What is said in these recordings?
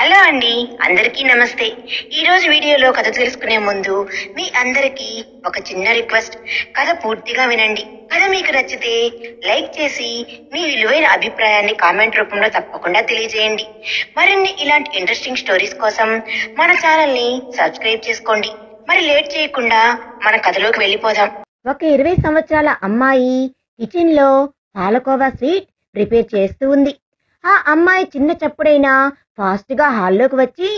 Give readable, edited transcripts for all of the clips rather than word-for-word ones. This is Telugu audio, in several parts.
హలో అండి, అందరికీ నమస్తే. ఈ రోజు వీడియోలో కథ తెలుసుకునే ముందు మీ అందరికీ ఒక చిన్న రిక్వెస్ట్. కథ పూర్తిగా వినండి. కథ మీకు నచ్చితే లైక్ చేసి మీ విలువైన అభిప్రాయాన్ని కామెంట్ రూపంలో తప్పకుండా తెలియజేయండి. మరిన్ని ఇలాంటి ఇంట్రెస్టింగ్ స్టోరీస్ కోసం మన ఛానల్ ని సబ్స్క్రైబ్ చేసుకోండి. మరి లేట్ చేయకుండా మన కథలోకి వెళ్ళిపోదాం. ఒక 20 సంవత్సరాల అమ్మాయి కిచెన్ లో పాలకోవా స్వీట్ ప్రిపేర్ చేస్తూ ఉంది. ఆ అమ్మాయి చిన్న చప్పుడైనా ఫాస్ట్ గా హాల్లోకి వచ్చి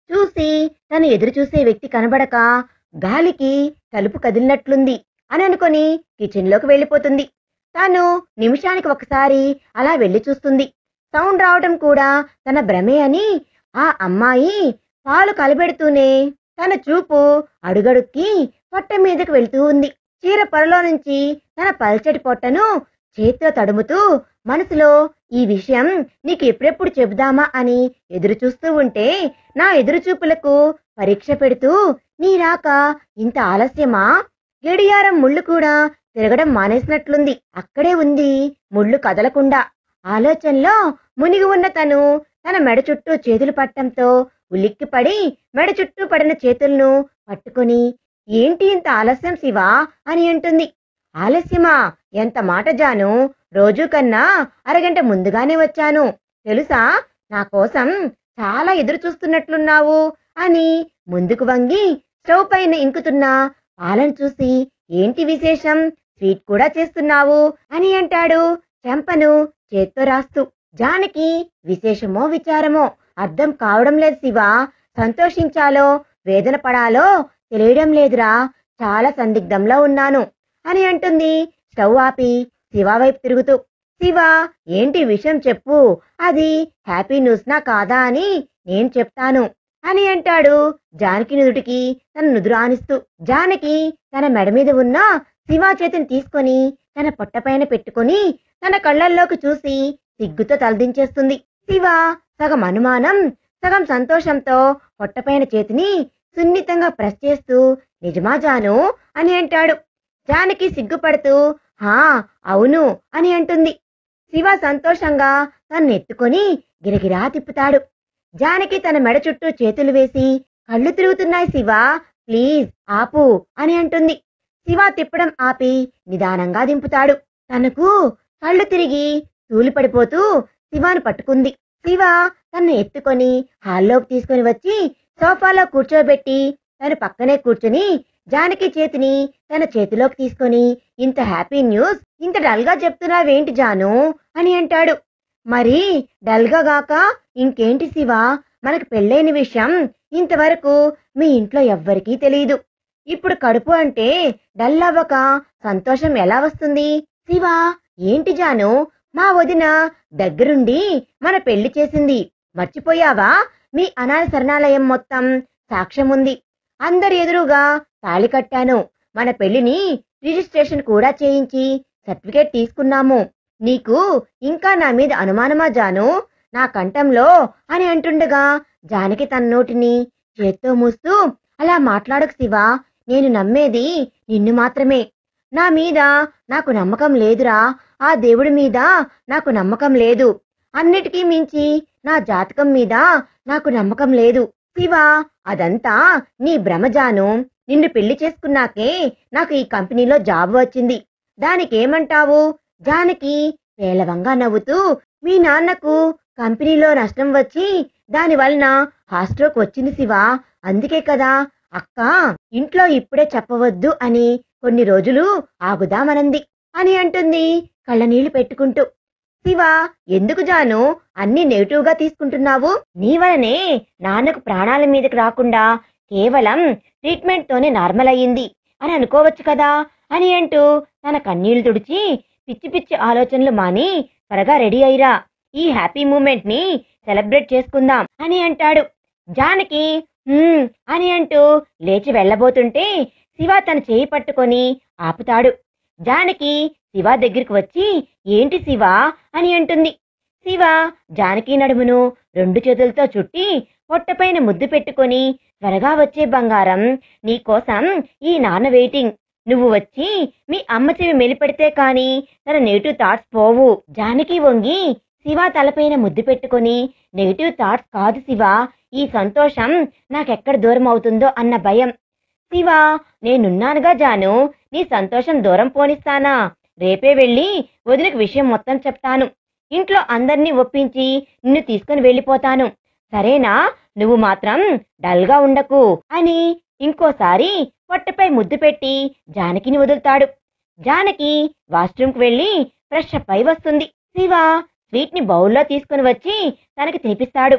చూసి తను ఎదురు చూసే వ్యక్తి కనబడక గాలికి తలుపు కదిలినట్లుంది అని అనుకుని కిచెన్ లోకి వెళ్ళిపోతుంది. తాను నిమిషానికి ఒకసారి అలా వెళ్లి చూస్తుంది. సౌండ్ రావడం కూడా తన భ్రమే అని ఆ అమ్మాయి పాలు కలబెడుతూనే తన చూపు అడుగడుక్కి పొట్ట మీదకు వెళ్తూ ఉంది. చీర పొరలో నుంచి తన పల్చటి పొట్టను చేత్తో తడుముతూ మనసులో ఈ విషయం నీకు ఎప్పుడెప్పుడు చెబుదామా అని ఎదురు చూస్తూ ఉంటే నా ఎదురుచూపులకు పరీక్ష పెడుతూ నీ రాక ఇంత ఆలస్యమా? గడియారం ముళ్ళు కూడా తిరగడం మానేసినట్లుంది. అక్కడే ఉంది ముళ్ళు కదలకుండా. ఆలోచనలో మునిగి ఉన్న తను తన మెడ చుట్టూ చేతులు పట్టంతో ఉలిక్కిపడి మెడ చుట్టూ పడిన చేతులను పట్టుకొని ఏంటి ఇంత ఆలస్యం శివా అని అంటుంది. ఆలస్యమా? ఎంత మాట జాను, రోజు కన్నా అరగంట ముందుగానే వచ్చాను తెలుసా, నా కోసం చాలా ఎదురు చూస్తున్నట్లున్నావు అని ముందుకు వంగి స్టవ్ పైన ఇంకుతున్న పాలను చూసి ఏంటి విశేషం, స్వీట్ కూడా చేస్తున్నావు అని అంటాడు చెంపను చేత్తో రాస్తూ. జానకి విశేషమో విచారమో అర్థం కావడం లేదు శివా, సంతోషించాలో వేదన పడాలో తెలియడం లేదురా, చాలా సందిగ్ధంలో ఉన్నాను అని అంటుంది స్టవ్ ఆపి శివ వైపు తిరుగుతూ. శివ, ఏంటి విషయం చెప్పు, అది హ్యాపీ న్యూస్ నా కాదా అని నేను చెప్తాను అని అంటాడు జానకి నుదుటికి తన నుదురు ఆనిస్తూ. జానకి తన మెడ మీద ఉన్న శివ చేతిని తీసుకొని తన పొట్టపైన పెట్టుకొని తన కళ్ళల్లోకి చూసి సిగ్గుతో తలదించేస్తుంది. శివ సగం అనుమానం సగం సంతోషంతో పొట్టపైన చేతిని సున్నితంగా ప్రెస్ చేస్తూ నిజమా జాను అని అంటాడు. జానకి సిగ్గుపడుతూ హా అవును అని అంటుంది. శివ సంతోషంగా తను ఎత్తుకొని గిరగిరా తిప్పుతాడు. జానకి తన మెడ చుట్టూ చేతులు వేసి కళ్ళు తిరుగుతున్నాయి శివ, ప్లీజ్ ఆపు అని అంటుంది. శివ తిప్పడం ఆపి నిదానంగా దింపుతాడు. తనకు కళ్ళు తిరిగి తూలిపడిపోతూ శివాను పట్టుకుంది. శివ తన్ను ఎత్తుకొని హాల్లోకి తీసుకొని వచ్చి సోఫాలో కూర్చోబెట్టి తను పక్కనే కూర్చుని జానకి చేతిని తన చేతిలోకి తీసుకొని ఇంత హ్యాపీ న్యూస్ ఇంత డల్గా చెప్తున్నావేంటి జాను అని అంటాడు. మరి డల్గా గాక ఇంకేంటి శివ, మనకు పెళ్ళైన విషయం ఇంతవరకు మీ ఇంట్లో ఎవ్వరికీ తెలియదు. ఇప్పుడు కడుపు అంటే డల్ అవ్వక సంతోషం ఎలా వస్తుంది? శివ, ఏంటి జాను, మా వదిన దగ్గరుండి మన పెళ్లి చేసింది మర్చిపోయావా? మీ అనాథ శరణాలయం మొత్తం సాక్ష్యం ఉంది. అందరి ఎదురుగా తాళి కట్టాను. మన పెళ్లిని రిజిస్ట్రేషన్ కూడా చేయించి సర్టిఫికేట్ తీసుకున్నాము. నీకు ఇంకా నా మీద అనుమానమా జాను, నా కంఠంలో అని అంటుండగా జానకి తన నోటిని చేత్తో మూస్తూ అలా మాట్లాడకు శివ, నేను నమ్మేది నిన్ను మాత్రమే. నా మీద నాకు నమ్మకం లేదురా, ఆ దేవుడి మీద నాకు నమ్మకం లేదు, అన్నిటికీ మించి నా జాతకం మీద నాకు నమ్మకం లేదు. శివ, అదంతా నీ భ్రమజాను. నిన్ను పెళ్లి చేసుకున్నాకే నాకు ఈ కంపెనీలో జాబ్ వచ్చింది, దానికేమంటావు? జానకి పేలవంగా నవ్వుతూ మీ నాన్నకు కంపెనీలో నష్టం వచ్చి దాని వలన హాస్ట్రోక్ వచ్చింది శివ, అందుకే కదా అక్క ఇంట్లో ఇప్పుడే చెప్పవద్దు అని కొన్ని రోజులు ఆగుదామనంది అని అంటుంది కళ్ళనీళ్లు పెట్టుకుంటూ. శివ, ఎందుకు జాను అన్ని నెగిటివ్ గా తీసుకుంటున్నావు? నీ వలనే నాన్నకు ప్రాణాల మీదకి రాకుండా కేవలం ట్రీట్మెంట్ తోనే నార్మల్ అయ్యింది అని అనుకోవచ్చు కదా అని అంటూ తన కన్నీళ్లు తుడిచి పిచ్చి పిచ్చి ఆలోచనలు మాని త్వరగా రెడీ అయ్యిరా, ఈ హ్యాపీ మూమెంట్ ని సెలబ్రేట్ చేసుకుందాం అని అంటాడు. జానకి అని అంటూ లేచి వెళ్ళబోతుంటే శివ తన చేయి పట్టుకొని ఆపుతాడు. జానకి శివ దగ్గరికి వచ్చి ఏంటి శివ అని అంటుంది. శివ జానకి నడుమును 2 చేతులతో చుట్టి పొట్టపైన ముద్దు పెట్టుకొని త్వరగా వచ్చే బంగారం, నీకోసం ఈ నాన్న వెయిటింగ్, నువ్వు వచ్చి మీ అమ్మ చెవి మెలిపెడితే కాని తన నెగిటివ్ థాట్స్ పోవు. జానకి వంగి శివ తలపైన ముద్దు పెట్టుకొని నెగిటివ్ థాట్స్ కాదు శివ, ఈ సంతోషం నాకెక్కడ దూరం అవుతుందో అన్న భయం. శివ, నేనున్నానుగా జాను, నీ సంతోషం దూరం పోనిస్తానా? రేపే వెళ్ళి వదినకి విషయం మొత్తం చెప్తాను. ఇంట్లో అందర్నీ ఒప్పించి నిన్ను తీసుకుని వెళ్ళిపోతాను. సరేనా? నువ్వు మాత్రం డల్గా ఉండకు అని ఇంకోసారి పొట్టపై ముద్దు పెట్టి జానకిని వదులుతాడు. జానకి వాష్రూమ్కి వెళ్ళి ఫ్రెష్ అప్ అయి వస్తుంది. శివ స్వీట్ ని బౌల్లో తీసుకుని వచ్చి తనకి తినిపిస్తాడు.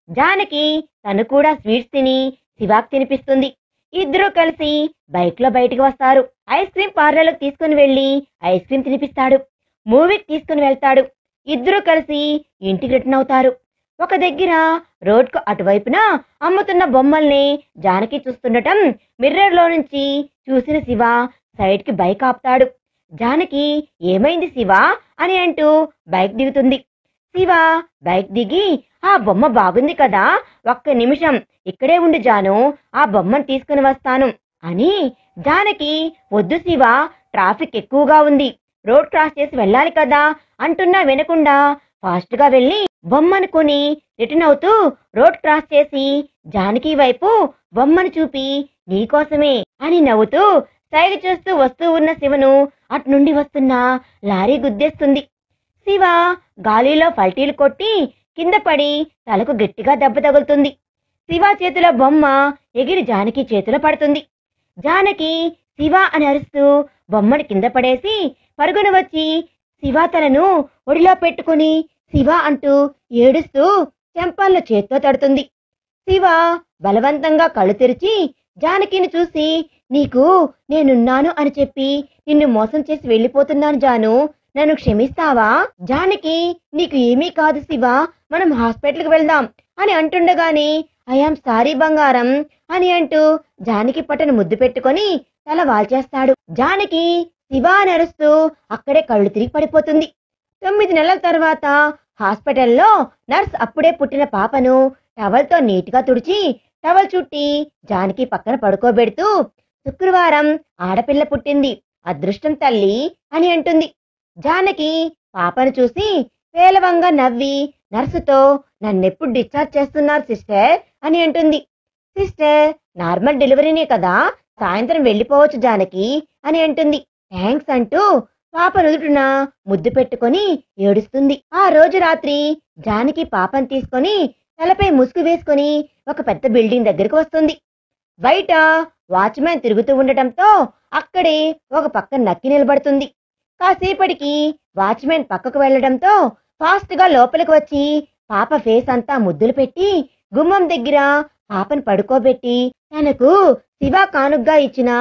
జానకి తను కూడా స్వీట్స్ తిని శివాకి తినిపిస్తుంది. ఇద్దరూ కలిసి బైక్ లో బయటికి వస్తారు. ఐస్ క్రీమ్ పార్లర్లకు తీసుకుని వెళ్ళి ఐస్ క్రీమ్ తినిపిస్తాడు. మూవీకి తీసుకుని వెళ్తాడు. ఇద్దరూ కలిసి ఇంటికి రిటర్న్ అవుతారు. ఒక దగ్గర రోడ్కు అటువైపున అమ్ముతున్న బొమ్మల్ని జానకి చూస్తుండటం మిర్రర్ లో నుంచి చూసిన శివ సైడ్ కి బైక్ ఆపుతాడు. జానకి, ఏమైంది శివ అని అంటూ బైక్ దిగుతుంది. శివ బైక్ దిగి, ఆ బొమ్మ బాగుంది కదా, ఒక్క నిమిషం ఇక్కడే ఉండు జాను, ఆ బొమ్మను తీసుకుని వస్తాను అని. జానకి, వద్దు శివ, ట్రాఫిక్ ఎక్కువగా ఉంది, రోడ్ క్రాస్ చేసి వెళ్ళాలి కదా అంటున్నా వినకుండా ఫాస్ట్ గా వెళ్లి బొమ్మను కొని రిటర్న్ అవుతూ రోడ్ క్రాస్ చేసి జానకి వైపు బొమ్మను చూపి, నీకోసమే అని నవ్వుతూ సైగ చేస్తూ వస్తూ ఉన్న శివను అటు నుండి వస్తున్న లారీ గుద్దేస్తుంది. శివ గాలిలో పల్టీలు కొట్టి కింద పడి తలకు గట్టిగా దెబ్బ తగులుతుంది. శివ చేతిలో బొమ్మ ఎగిరి జానకి చేతిలో పడుతుంది. జానకి శివ అని అరుస్తూ బొమ్మను కింద పడేసి పరుగున వచ్చి శివ తలను ఒడిలో పెట్టుకుని శివ అంటూ ఏడుస్తూ చెంపల్లో చేత్తో తడుతుంది. శివ బలవంతంగా కళ్ళు తెరిచి జానకిని చూసి, నీకు నేనున్నాను అని చెప్పి నిన్ను మోసం చేసి వెళ్ళిపోతున్నాను జాను, నన్ను క్షమిస్తావా? జానకి, నీకు ఏమీ కాదు శివ, మనం హాస్పిటల్కి వెళ్దాం అని అంటుండగానే, ఐఆమ్ సారీ బంగారం అని అంటూ జానకి పట్టను ముద్దు పెట్టుకొని తల వాల్చేస్తాడు. జానకి శివ అని అరుస్తూ అక్కడే కళ్ళు తిరిగి పడిపోతుంది. 9 నెలల తర్వాత హాస్పిటల్లో నర్స్ అప్పుడే పుట్టిన పాపను టవల్తో నీట్గా తుడిచి టవల్ చుట్టి జానకి పక్కన పడుకోబెడుతూ, శుక్రవారం ఆడపిల్ల పుట్టింది, అదృష్టం తల్లి అని అంటుంది. జానకి పాపను చూసి పేలవంగా నవ్వి నర్సుతో, నన్నెప్పుడు డిశ్చార్జ్ చేస్తున్నారు సిస్టర్ అని అంటుంది. సిస్టర్, నార్మల్ డెలివరీనే కదా, సాయంత్రం వెళ్ళిపోవచ్చు జానకి అని అంటుంది. థ్యాంక్స్ అంటూ పాప నుదుటిన ముద్దు పెట్టుకొని ఏడుస్తుంది. ఆ రోజు రాత్రి జానకి పాపను తీసుకొని తలపై ముసుగు వేసుకొని ఒక పెద్ద బిల్డింగ్ దగ్గరికి వస్తుంది. బయట వాచ్మ్యాన్ తిరుగుతూ ఉండటంతో అక్కడే ఒక పక్క నక్కి నిలబడుతుంది. కాసేపటికి వాచ్మ్యాన్ పక్కకు వెళ్లడంతో ఫాస్ట్ గా లోపలికి వచ్చి పాప ఫేస్ అంతా ముద్దులు పెట్టి గుమ్మం దగ్గర పాపను పడుకోబెట్టి తనకు శివ కానుగ్గా ఇచ్చిన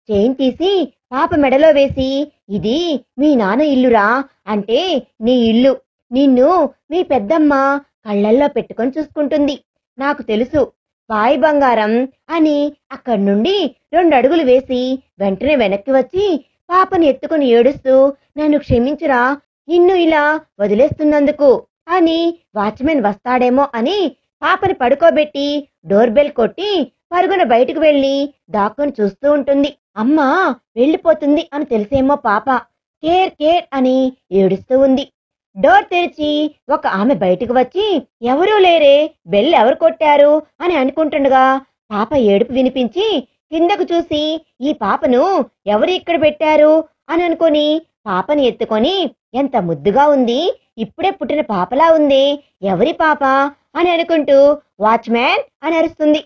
చైన్ తీసి పాప మెడలో వేసి, ఇది మీ నాన్న ఇల్లురా, అంటే నీ ఇల్లు, నిన్ను మీ పెద్దమ్మ కళ్ళల్లో పెట్టుకొని చూసుకుంటుంది, నాకు తెలుసు, బాయ్ బంగారం అని అక్కడి నుండి 2 అడుగులు వేసి వెంటనే వెనక్కి వచ్చి పాపను ఎత్తుకుని ఏడుస్తూ, నన్ను క్షమించురా, నిన్ను ఇలా వదిలేస్తున్నందుకు అని. వాచ్మెన్ వస్తాడేమో అని పాపని పడుకోబెట్టి డోర్ బెల్ కొట్టి పరుగున బయటకు వెళ్లి దాక్కుని చూస్తూ ఉంటుంది. అమ్మా వెళ్ళిపోతుంది అని తెలిసేమో పాప కేర్ కేర్ అని ఏడుస్తూ ఉంది. డోర్ తెరిచి ఒక ఆమె బయటకు వచ్చి, ఎవరూ లేరే, బెల్ ఎవరు కొట్టారు అని అనుకుంటుండగా పాప ఏడుపు వినిపించి కిందకు చూసి, ఈ పాపను ఎవరు ఇక్కడ పెట్టారు అని అనుకుని పాపని ఎత్తుకొని, ఎంత ముద్దుగా ఉంది, ఇప్పుడే పుట్టిన పాపలా ఉంది, ఎవరి పాప అని అనుకుంటూ వాచ్మ్యాన్ అని అరుస్తుంది.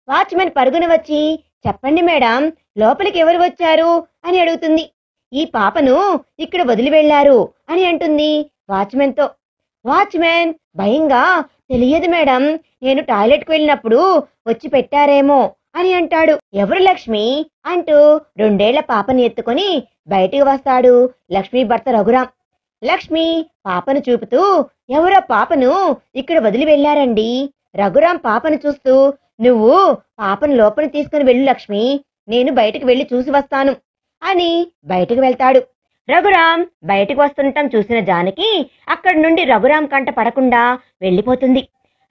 వాచ్మెన్ పరుగున వచ్చి, చెప్పండి మేడం, లోపలికి ఎవరు వచ్చారు అని అడుగుతుంది. ఈ పాపను ఇక్కడ వదిలి వెళ్లారు అని అంటుంది వాచ్మెన్ తో. వాచ్మెన్ భయంగా, తెలియదు మేడం, నేను టాయిలెట్కి వెళ్ళినప్పుడు వచ్చి పెట్టారేమో అని అంటాడు. ఎవరు లక్ష్మి అంటూ 2 ఏళ్ల పాపని ఎత్తుకొని బయటికి వస్తాడు లక్ష్మి భర్త రఘురాం. లక్ష్మి పాపను చూపుతూ, ఎవరో పాపను ఇక్కడ వదిలి వెళ్లారండి. రఘురాం పాపను చూస్తూ, నువ్వు పాపను లోపల తీసుకుని వెళ్ళు లక్ష్మి, నేను బయటకు వెళ్లి చూసి వస్తాను అని బయటకు వెళ్తాడు. రఘురాం బయటకు వస్తుండటం చూసిన జానకి అక్కడి నుండి రఘురాం కంట పడకుండా వెళ్ళిపోతుంది.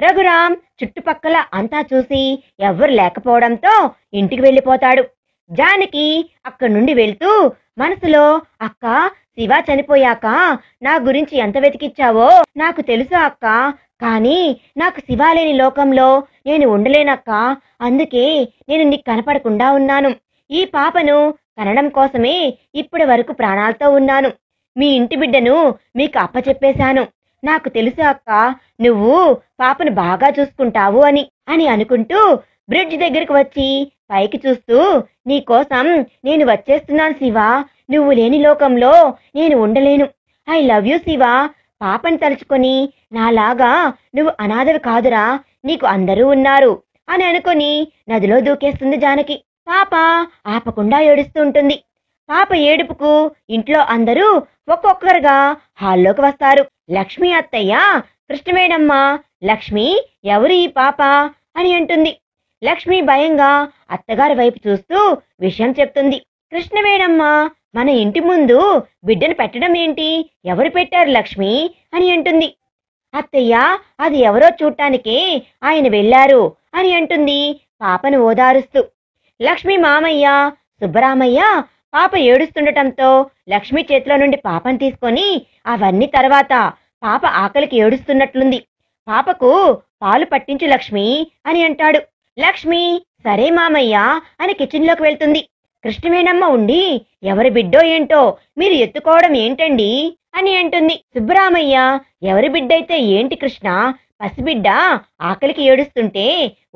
రఘురాం చుట్టుపక్కల అంతా చూసి ఎవ్వరు లేకపోవడంతో ఇంటికి వెళ్ళిపోతాడు. జానకి అక్కడి నుండి వెళ్తూ మనసులో, అక్క, శివ చనిపోయాక నా గురించి ఎంత వెతికిచ్చావో నాకు తెలుసు అక్క, కానీ నాకు శివ లేని లోకంలో నేను ఉండలేనక్క. అందుకే నేను నీకు కనపడకుండా ఉన్నాను. ఈ పాపను కనడం కోసమే ఇప్పటి వరకు ప్రాణాలతో ఉన్నాను. మీ ఇంటి బిడ్డను మీకు అప్పచెప్పేశాను. నాకు తెలుసు అక్క, నువ్వు పాపను బాగా చూసుకుంటావు అని అనుకుంటూ బ్రిడ్జ్ దగ్గరికి వచ్చి పైకి చూస్తూ, నీకోసం నేను వచ్చేస్తున్నాను శివ. నువ్వు లేని లోకంలో నేను ఉండలేను. I love you Shiva. పాపని తలుచుకొని నాలాగా నువ్వు అనాథవి కాదురా, నీకు అందరూ ఉన్నారు అని అనుకొని నదిలో దూకేస్తుంది జానకి. పాప ఆపకుండా ఏడుస్తూ ఉంటుంది. పాప ఏడుపుకు ఇంట్లో అందరూ ఒక్కొక్కరుగా హాల్లోకి వస్తారు. లక్ష్మి అత్తయ్య కృష్ణవేణమ్మ, లక్ష్మి ఎవరు ఈ పాప అని అంటుంది. లక్ష్మి భయంగా అత్తగారి వైపు చూస్తూ విషయం చెప్తుంది. కృష్ణవేణమ్మ, మన ఇంటి ముందు బిడ్డను పెట్టడం ఏంటి? ఎవరు పెట్టారు లక్ష్మి అని అంటుంది. అత్తయ్య, అది ఎవరో చూడటానికే ఆయన వెళ్ళారు అని అంటుంది పాపను ఓదారుస్తూ. లక్ష్మి మామయ్య సుబ్బరామయ్య పాప ఏడుస్తుండటంతో లక్ష్మి చేతిలో నుండి పాపను తీసుకొని, అవన్నీ తర్వాత, పాప ఆకలికి ఏడుస్తున్నట్లుంది, పాపకు పాలు పట్టించు లక్ష్మి అని అంటాడు. లక్ష్మి సరే మామయ్య అని కిచెన్లోకి వెళ్తుంది. కృష్ణవేణమ్మ ఉండి, ఎవరి బిడ్డో ఏంటో మీరు ఎత్తుకోవడం ఏంటండి అని అంటుంది. సుబ్బరామయ్య, ఎవరి బిడ్డైతే ఏంటి కృష్ణ, పసిబిడ్డ ఆకలికి ఏడుస్తుంటే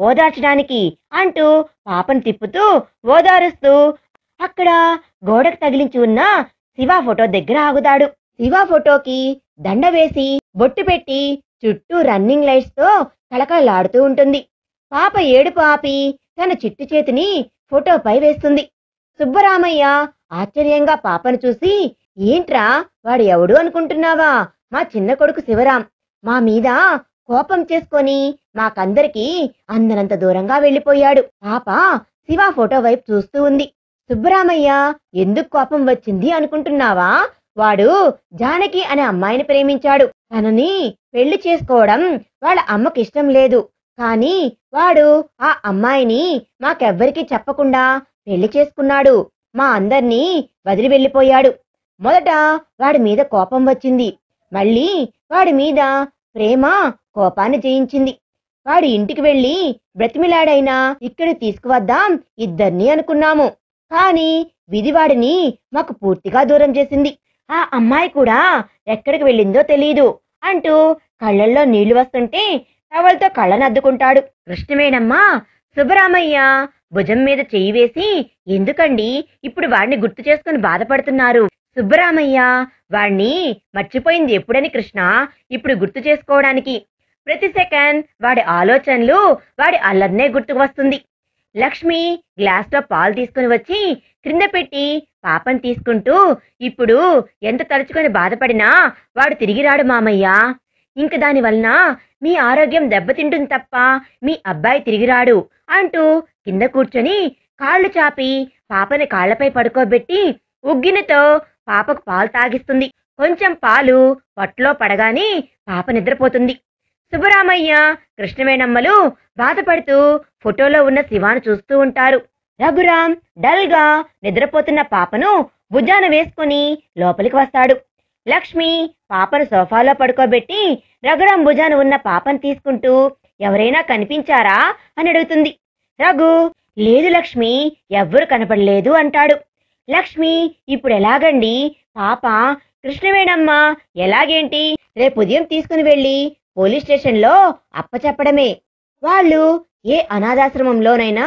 ఓదార్చడానికి అంటూ పాపను తిప్పుతూ ఓదారుస్తూ అక్కడ గోడకు తగిలించి ఉన్న శివ ఫోటో దగ్గర ఆగుతాడు. శివ ఫోటోకి దండ వేసి బొట్టు పెట్టి చుట్టూ రన్నింగ్ లైట్స్ తో కళకళలాడుతూ ఉంటుంది. పాప ఏడుపు ఆపి తన చిట్టు చేతిని ఫోటోపై వేస్తుంది. సుబ్బరామయ్య ఆశ్చర్యంగా పాపను చూసి, ఏంట్రా వాడు ఎవడు అనుకుంటున్నావా? మా చిన్న కొడుకు శివరాం. మా మీద కోపం చేసుకొని మాకందరికీ అందనంత దూరంగా వెళ్ళిపోయాడు. పాప శివ ఫోటో వైపు చూస్తూ ఉంది. సుబ్బరామయ్య, ఎందుకు కోపం వచ్చింది అనుకుంటున్నావా? వాడు జానకి అనే అమ్మాయిని ప్రేమించాడు. తనని పెళ్లి చేసుకోవడం వాళ్ళ అమ్మకి ఇష్టం లేదు. కానీ వాడు ఆ అమ్మాయిని మాకెవ్వరికీ చెప్పకుండా పెళ్లి చేసుకున్నాడు. మా అందర్నీ వదిలి వెళ్ళిపోయాడు. మొదట వాడి మీద కోపం వచ్చింది. మళ్ళీ వాడి మీద ప్రేమ కోపాన్ని జయించింది. వాడి ఇంటికి వెళ్ళి బ్రతిమిలాడైనా ఇక్కడికి తీసుకువద్దాం ఇద్దరిని అనుకున్నాము. కానీ విధి వాడిని మాకు పూర్తిగా దూరం చేసింది. ఆ అమ్మాయి కూడా ఎక్కడికి వెళ్ళిందో తెలీదు అంటూ కళ్ళల్లో నీళ్లు వస్తుంటే టవల్తో కళ్ళను అద్దుకుంటాడు. కృష్ణవేణమ్మ సుబ్బరామయ్య భుజం మీద చెయ్యి వేసి, ఎందుకండి ఇప్పుడు వాడిని గుర్తు చేసుకుని బాధపడుతున్నారు? సుబ్బరామయ్య, వాణ్ణి మర్చిపోయింది ఎప్పుడని కృష్ణ ఇప్పుడు గుర్తు చేసుకోవడానికి? ప్రతి సెకండ్ వాడి ఆలోచనలు, వాడి అల్లర్నే గుర్తుకు వస్తుంది. లక్ష్మి గ్లాస్లో పాలు తీసుకుని వచ్చి క్రింద పెట్టి పాపను తీసుకుంటూ, ఇప్పుడు ఎంత తలుచుకొని బాధపడినా వాడు తిరిగి రాడు మామయ్య. ఇంక దాని వలన మీ ఆరోగ్యం దెబ్బతింటుంది తప్ప మీ అబ్బాయి తిరిగి రాడు అంటూ కింద కూర్చొని కాళ్ళు చాపి పాపని కాళ్లపై పడుకోబెట్టి ఉగ్గినతో పాపకు పాలు తాగిస్తుంది. కొంచెం పాలు పొట్టలో పడగానే పాప నిద్రపోతుంది. సుబ్బరామయ్య కృష్ణవేణమ్మలు బాధపడుతూ ఫోటోలో ఉన్న శివాను చూస్తూ ఉంటారు. రఘురాం డల్ గా నిద్రపోతున్న పాపను భుజాన వేసుకుని లోపలికి వస్తాడు. లక్ష్మి పాపను సోఫాలో పడుకోబెట్టి రఘురాం భుజాన ఉన్న పాపను తీసుకుంటూ, ఎవరైనా కనిపించారా అని అడుగుతుంది. రఘు, లేదు లక్ష్మి, ఎవ్వరు కనపడలేదు అంటాడు. లక్ష్మి, ఇప్పుడు ఎలాగండి? పాప కృష్ణవేణమ్మ, ఎలాగేంటి? రేపు ఉదయం తీసుకుని వెళ్ళి పోలీస్ స్టేషన్లో అప్పచెప్పడమే. వాళ్ళు ఏ అనాథాశ్రమంలోనైనా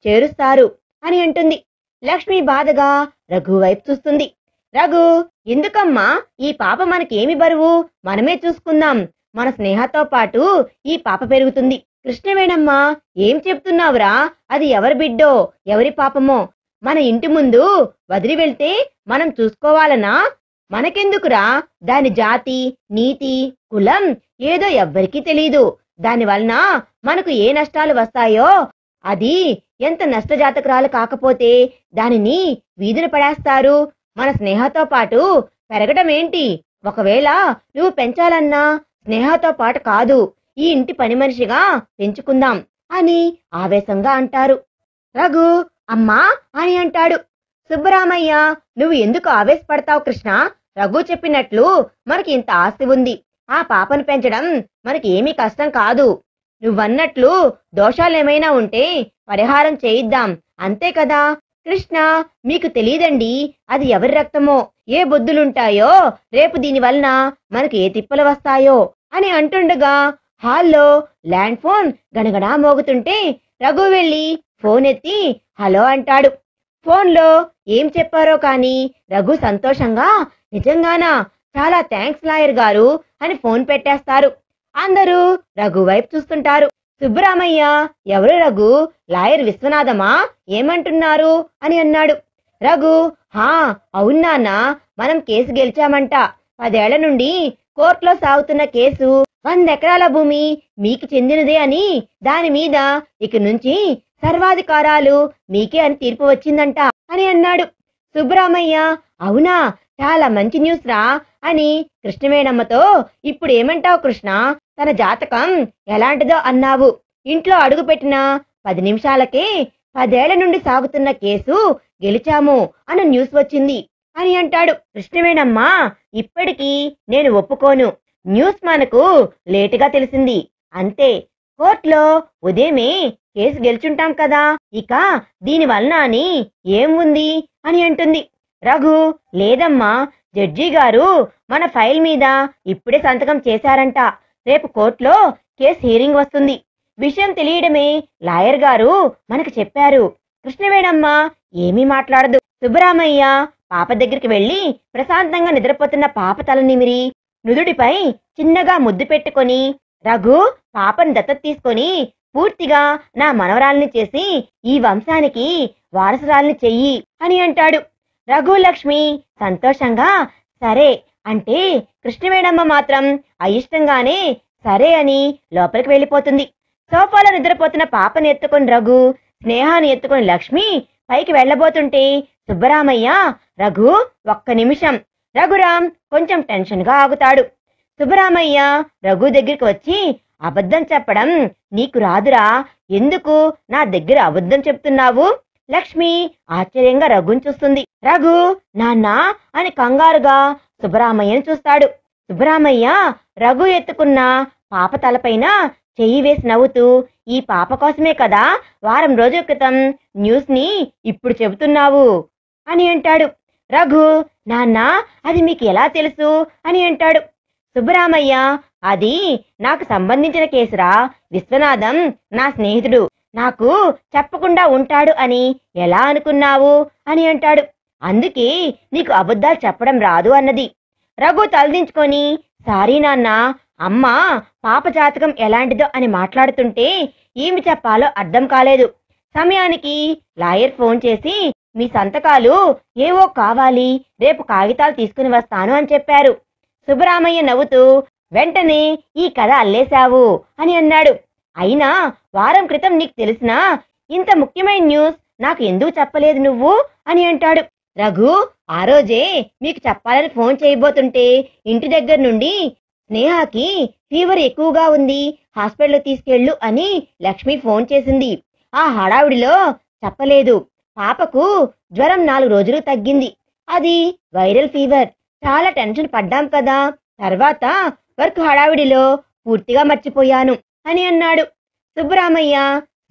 చేరుస్తారు అని అంటుంది. లక్ష్మి బాధగా రఘు వైపు చూస్తుంది. రఘు, ఎందుకమ్మా ఈ పాప మనకేమి బరువు? మనమే చూసుకుందాం. మన స్నేహతో పాటు ఈ పాప పెరుగుతుంది. కృష్ణవేణమ్మ, ఏం చెప్తున్నావురా? అది ఎవరి బిడ్డో ఎవరి పాపమో మన ఇంటి ముందు వదిలి వెళ్తే మనం చూసుకోవాలనా? మనకెందుకురా? దాని జాతి, నీతి, కులం ఏదో ఎవ్వరికీ తెలీదు. దానివలన మనకు ఏ నష్టాలు వస్తాయో, అది ఎంత నష్టజాతకురాలు కాకపోతే దానిని వీధిన పడేస్తారు. మన స్నేహతో పాటు పెరగడం ఏంటి? ఒకవేళ నువ్వు పెంచాలన్నా స్నేహతో పాటు కాదు, ఈ ఇంటి పని మనిషిగా పెంచుకుందాం అని ఆవేశంగా అంటారు. రఘు, అమ్మా అని అంటాడు. సుబ్బరామయ్య, నువ్వు ఎందుకు ఆవేశపడతావు కృష్ణ? రఘు చెప్పినట్లు మనకి ఇంత ఆస్తి ఉంది. ఆ పాపను పెంచడం మనకి ఏమీ కష్టం కాదు. నువ్వన్నట్లు దోషాలేమైనా ఉంటే పరిహారం చేయిద్దాం, అంతే కదా. కృష్ణ, మీకు తెలీదండి అది ఎవరి రక్తమో, ఏ బొద్దులుంటాయో, రేపు దీనివలన మనకు ఏ తిప్పలు వస్తాయో అని అంటుండగా హాల్లో ల్యాండ్ ఫోన్ గణగణా మోగుతుంటే రఘు వెళ్ళి ఫోన్ ఎత్తి హలో అంటాడు. ఫోన్లో ఏం చెప్పారో కాని రఘు సంతోషంగా నిజంగానా, చాలా థ్యాంక్స్ లాయర్ గారు అని ఫోన్ పెట్టేస్తారు. అందరూ రఘు వైపు చూస్తుంటారు. సుబ్బరామయ్య, ఎవరు రఘు, లాయర్ విశ్వనాథమా, ఏమంటున్నారు అని అన్నాడు. రఘు, హా అవునాన్నా, మనం కేసు గెలిచామంట. 10 ఏళ్ల నుండి కోర్టులో సాగుతున్న కేసు 100 ఎకరాల భూమి మీకు చెందినదే అని, దాని మీద ఇక నుంచి సర్వాధికారాలు మీకే అని తీర్పు వచ్చిందంట అని అన్నాడు. సుబ్బరామయ్య, అవునా, చాలా మంచి న్యూస్ రా అని కృష్ణవేణమ్మతో, ఇప్పుడు ఏమంటావు కృష్ణ, తన జాతకం ఎలాంటిదో అన్నావు, ఇంట్లో అడుగుపెట్టిన 10 నిమిషాలకే 10 ఏళ్ల నుండి సాగుతున్న కేసు గెలిచాము అన్న న్యూస్ వచ్చింది అని అంటాడు. కృష్ణవేణమ్మ, ఇప్పటికీ నేను ఒప్పుకోను, న్యూస్ మనకు లేటుగా తెలిసింది అంతే, కోర్టులో ఉదయమే కేసు గెలుచుంటాం కదా, ఇక దీనివలన అని ఏం ఉంది అని అంటుంది. రఘు, లేదమ్మా, జడ్జి గారు మన ఫైల్ మీద ఇప్పుడే సంతకం చేశారంట, రేపు కోర్టులో కేసు హీరింగ్ వస్తుంది, విషయం తెలియడమే లాయర్ గారు మనకు చెప్పారు. కృష్ణవేణమ్మ ఏమీ మాట్లాడదు. సుబ్బరామయ్య పాప దగ్గరికి వెళ్లి ప్రశాంతంగా నిద్రపోతున్న పాప తల నిమిరి నుదుడిపై చిన్నగా ముద్దు పెట్టుకొని, రఘు, పాపను దత్తత తీసుకొని పూర్తిగా నా మనవరాల్ని చేసి ఈ వంశానికి వారసురాల్ని చెయ్యి అని అంటాడు. రఘు, లక్ష్మి సంతోషంగా సరే అంటే కృష్ణవేణమ్మ మాత్రం అయిష్టంగానే సరే అని లోపలికి వెళ్ళిపోతుంది. సోఫాలో నిద్రపోతున్న పాపని ఎత్తుకొని రఘు, స్నేహాన్ని ఎత్తుకొని లక్ష్మి పైకి వెళ్లబోతుంటే సుబ్బరామయ్య, రఘు ఒక్క నిమిషం. రఘురాం కొంచెం టెన్షన్ గా ఆగుతాడు. సుబ్బరామయ్య రఘు దగ్గరికి వచ్చి, అబద్ధం చెప్పడం నీకు రాదురా, ఎందుకు నా దగ్గర అబద్ధం చెప్తున్నావు? లక్ష్మి ఆశ్చర్యంగా రఘుని చూస్తుంది. రఘు, నాన్నా అని కంగారుగా సుబ్బరామయ్యను చూస్తాడు. సుబ్బరామయ్య రఘు ఎత్తుకున్న పాప తలపైన చెయ్యి వేసి నవ్వుతూ, ఈ పాప కోసమే కదా వారం రోజుల క్రితం న్యూస్ ని ఇప్పుడు చెబుతున్నావు అని అంటాడు. రఘు, నాన్నా అది మీకు ఎలా తెలుసు అని అంటాడు. సుబ్బరామయ్య, అది నాకు సంబంధించిన కేసురా, విశ్వనాథం నా స్నేహితుడు, నాకు చెప్పకుండా ఉంటాడు అని ఎలా అనుకున్నావు అని అంటాడు. అందుకే నీకు అబద్ధాలు చెప్పడం రాదు అన్నది. రఘు తలదించుకొని, సారీ నాన్న, అమ్మ పాప జాతకం ఎలాంటిదో అని మాట్లాడుతుంటే ఏమి చెప్పాలో అర్థం కాలేదు. సమయానికి లాయర్ ఫోన్ చేసి, మీ సంతకాలు ఏవో కావాలి, రేపు కాగితాలు తీసుకుని వస్తాను అని చెప్పారు. సుబ్బరామయ్య నవ్వుతూ, వెంటనే ఈ కథ అల్లేశావు అని అన్నాడు. అయినా వారం క్రితం నీకు తెలిసినా ఇంత ముఖ్యమైన న్యూస్ నాకు ఎందుకు చెప్పలేదు నువ్వు అని అంటాడు. రఘు, ఆ రోజే మీకు చెప్పాలని ఫోన్ చేయబోతుంటే ఇంటి దగ్గర నుండి స్నేహకి ఫీవర్ ఎక్కువగా ఉంది, హాస్పిటల్ తీసుకెళ్ళు అని లక్ష్మి ఫోన్ చేసింది. ఆ హడావిడిలో చెప్పలేదు. పాపకు జ్వరం 4 రోజులు తగ్గింది, అది వైరల్ ఫీవర్, చాలా టెన్షన్ పడ్డాం కదా, తర్వాత వర్క్ హడావిడిలో పూర్తిగా మర్చిపోయాను అని అన్నాడు. సుబ్బరామయ్య,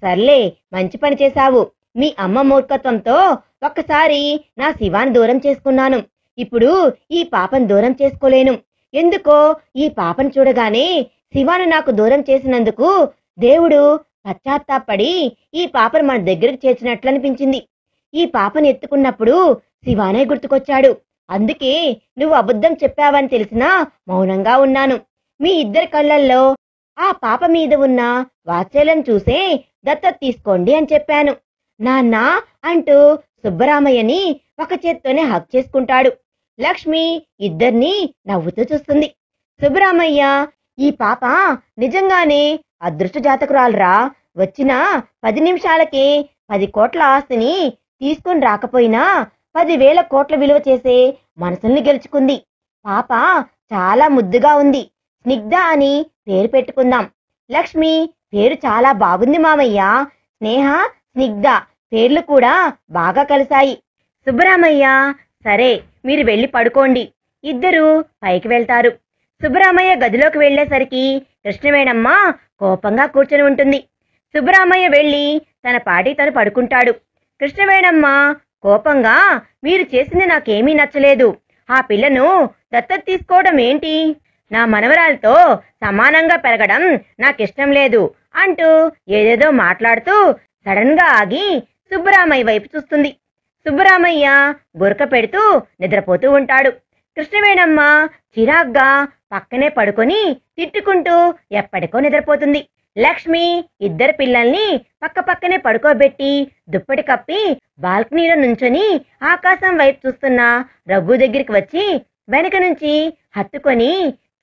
సర్లే మంచి పని చేశావు, మీ అమ్మ మూర్ఖత్వంతో ఒక్కసారి నా శివాన్ని దూరం చేసుకున్నాను, ఇప్పుడు ఈ పాపను దూరం చేసుకోలేను, ఎందుకో ఈ పాపను చూడగానే శివాను నాకు దూరం చేసినందుకు దేవుడు పశ్చాత్తాపడి ఈ పాపను మన దగ్గరకు చేర్చినట్లు అనిపించింది. ఈ పాపను ఎత్తుకున్నప్పుడు శివానే గుర్తుకొచ్చాడు, అందుకే నువ్వు అబద్ధం చెప్పావని తెలిసినా మౌనంగా ఉన్నాను. మీ ఇద్దరి కళ్ళల్లో ఆ పాప మీద ఉన్న వాత్సల్యం చూసే దత్తత తీసుకోండి అని చెప్పాను నాన్న అంటూ సుబ్బరామయ్యని ఒక చేత్తోనే హక్ చేసుకుంటాడు. లక్ష్మి ఇద్దరినీ నవ్వుతూ చూస్తుంది. సుబ్బరామయ్య, ఈ పాప నిజంగానే అదృష్ట జాతకురాలురా, వచ్చిన 10 నిమిషాలకే 10 కోట్ల ఆస్తిని తీసుకుని రాకపోయినా 10,000 కోట్ల విలువ చేసే మనసుల్ని గెలుచుకుంది. పాప చాలా ముద్దుగా ఉంది, స్నిగ్ధ అని పేరు పెట్టుకుందాం. లక్ష్మి పేరు చాలా బాగుంది మామయ్య, స్నేహ, స్నిగ్ధ పేర్లు కూడా బాగా కలిశాయి. సుబ్బరామయ్య, సరే మీరు వెళ్ళి పడుకోండి. ఇద్దరూ పైకి వెళ్తారు. సుబ్బరామయ్య గదిలోకి వెళ్లేసరికి కృష్ణవేణమ్మ కోపంగా కూర్చొని ఉంటుంది. సుబ్బరామయ్య వెళ్లి తన పాటి తను పడుకుంటాడు. కృష్ణవేణమ్మ కోపంగా, మీరు చేసింది నాకేమీ నచ్చలేదు. ఆ పిల్లను దత్తత తీసుకోవడం ఏంటి? నా మనవరాలతో సమానంగా పెరగడం నాకిష్టం లేదు అంటూ ఏదేదో మాట్లాడుతూ సడన్ గా ఆగి సుబ్బరామయ్య వైపు చూస్తుంది. సుబ్బరామయ్య గురక పెడుతూ నిద్రపోతూ ఉంటాడు. కృష్ణవేణమ్మ చిరాగ్గా పక్కనే పడుకొని తిట్టుకుంటూ ఎప్పటికో నిద్రపోతుంది. లక్ష్మి ఇద్దరు పిల్లల్ని పక్క పక్కనే పడుకోబెట్టి దుప్పటి కప్పి బాల్కనీలో నుంచొని ఆకాశం వైపు చూస్తున్న రఘు దగ్గరికి వచ్చి వెనక నుంచి హత్తుకొని,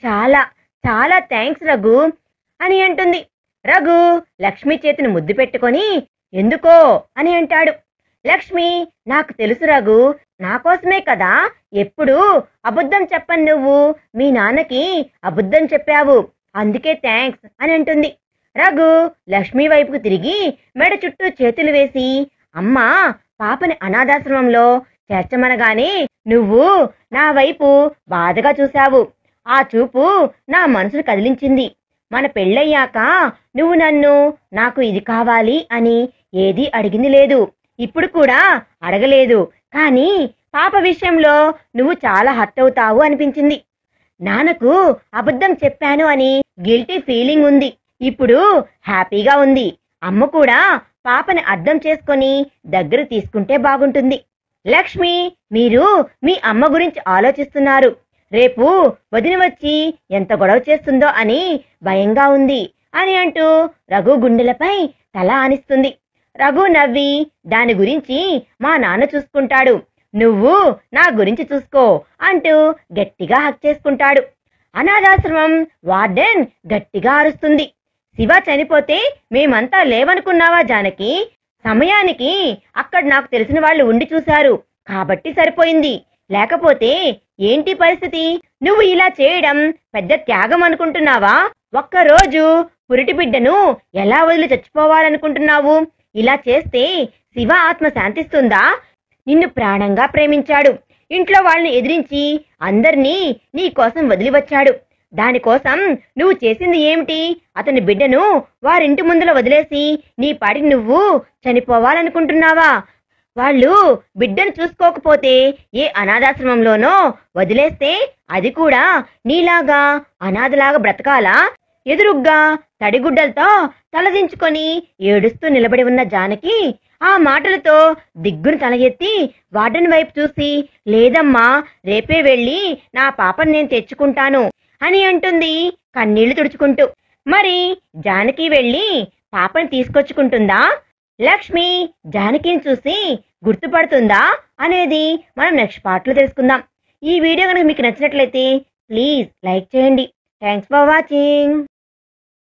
చాలా చాలా థ్యాంక్స్ రఘు అని అంటుంది. రఘు లక్ష్మి చేతిని ముద్దు పెట్టుకొని, ఎందుకో అని అంటాడు. లక్ష్మి, నాకు తెలుసు రఘు, నా కోసమే కదా ఎప్పుడు అబద్ధం చెప్పను. నువ్వు మీ నాన్నకి అబద్ధం చెప్పావు, అందుకే థ్యాంక్స్ అని అంటుంది. రఘు లక్ష్మి వైపుకు తిరిగి మెడ చుట్టూ చేతులు వేసి, అమ్మా, పాపని అనాథాశ్రమంలో చేర్చమనగానే నువ్వు నా వైపు బాధగా చూశావు. ఆ చూపు నా మనసును కదిలించింది. మన పెళ్ళయ్యాక నువ్వు నన్ను నాకు ఇది కావాలి అని ఏదీ అడిగింది లేదు, ఇప్పుడు కూడా అడగలేదు. కానీ పాప విషయంలో నువ్వు చాలా హర్ట్ అవుతావు అనిపించింది. నాన్నకు అబద్ధం చెప్పాను అని గిల్టీ ఫీలింగ్ ఉంది. ఇప్పుడు హ్యాపీగా ఉంది. అమ్మ కూడా పాపని అర్థం చేసుకొని దగ్గర తీసుకుంటే బాగుంటుంది. లక్ష్మి, మీరు మీ అమ్మ గురించి ఆలోచిస్తున్నారు. రేపు వదిన వచ్చి ఎంత గొడవ చేస్తుందో అని భయంగా ఉంది అని అంటూ రఘు గుండెలపై తల ఆనిస్తుంది. రఘు నవ్వి, దాని గురించి మా నాన్న చూసుకుంటాడు, నువ్వు నా గురించి చూసుకో అంటూ గట్టిగా హక్ చేసుకుంటాడు. అనాథాశ్రమం వార్డెన్ గట్టిగా అరుస్తుంది. శివ చనిపోతే మేమంతా లేవనుకున్నావా జానకి? సమయానికి అక్కడ నాకు తెలిసిన వాళ్ళు ఉండి చూశారు కాబట్టి సరిపోయింది. లేకపోతే ఏంటి పరిస్థితి? నువ్వు ఇలా చేయడం పెద్ద త్యాగం అనుకుంటున్నావా? ఒక్కరోజు పురిటి బిడ్డను ఎలా వదిలి చచ్చిపోవాలనుకుంటున్నావు? ఇలా చేస్తే శివ ఆత్మ శాంతిస్తుందా? నిన్ను ప్రాణంగా ప్రేమించాడు. ఇంట్లో వాళ్ళని ఎదిరించి అందర్నీ నీ కోసం వదిలి వచ్చాడు. దానికోసం నువ్వు చేసింది ఏమిటి? అతని బిడ్డను వారింటి ముందులో వదిలేసి నీ పాటికి నువ్వు చనిపోవాలనుకుంటున్నావా? వాళ్ళు బిడ్డను చూసుకోకపోతే ఏ అనాథాశ్రమంలోనో వదిలేస్తే అది కూడా నీలాగా అనాథలాగా బ్రతకాలా? ఎదురుగ్గా తడిగుడ్డలతో తలదించుకొని ఏడుస్తూ నిలబడి ఉన్న జానకి ఆ మాటలతో దిగ్గును తల ఎత్తి వార్డెన్ వైపు చూసి, లేదమ్మా, రేపే వెళ్ళి నా పాపను నేను తెచ్చుకుంటాను అని అంటుంది కన్నీళ్లు తుడుచుకుంటూ. మరి జానకి వెళ్ళి పాపని తీసుకొచ్చుకుంటుందా? లక్ష్మి జానకిని చూసి గుర్తుపడుతుందా అనేది మనం నెక్స్ట్ పార్ట్ లో తెలుసుకుందాం. ఈ వీడియో కనుక మీకు నచ్చినట్లయితే ప్లీజ్ లైక్ చేయండి. Thanks for watching.